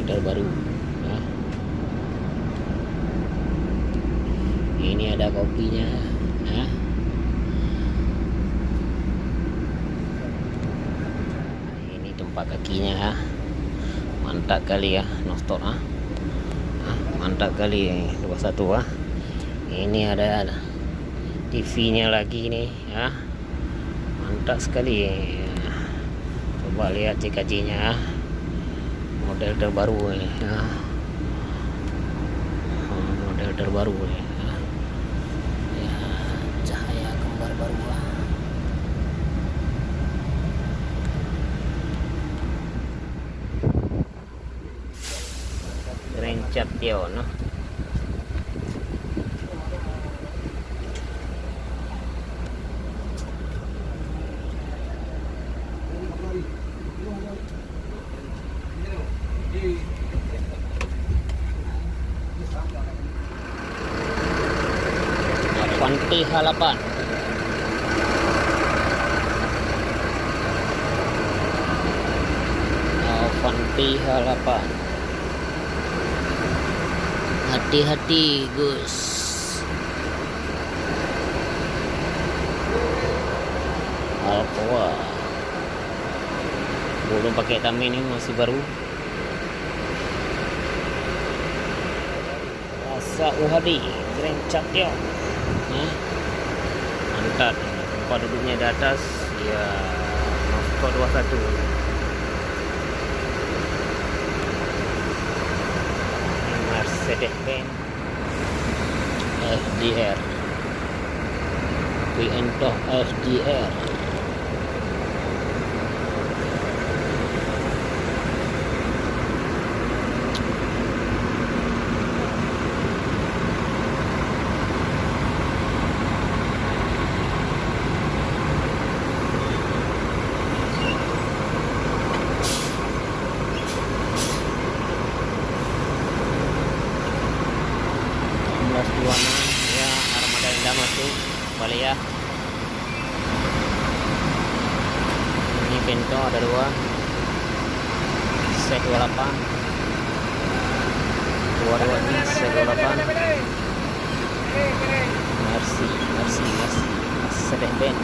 terbaru. Ini ada kopinya. Ini tempat kakinya. Mantap kali ya, nostot. Mantap kali 21. Ini ada TV-nya lagi nih ya. Mantap sekali. Coba lihat CKJ-nya. Model terbaru ya. Model terbaru ya. Cahaya kembar baru lah. Rencap dia no. Avanti halapan. Avanti halapan. Hati-hati Gus. Alcoa. Belum pakai tamin ini, masih baru. Rasa UHD Grand Champion. Mantap. Tempat duduknya di atas ya, Moskau 21. Mercedes-Benz FDR. Vientoh FDR. Ya, armada indah masuk balik ya. Ini Bento ada 2 C28 dua-dua ini C28. Mercy Mercedes-Benz.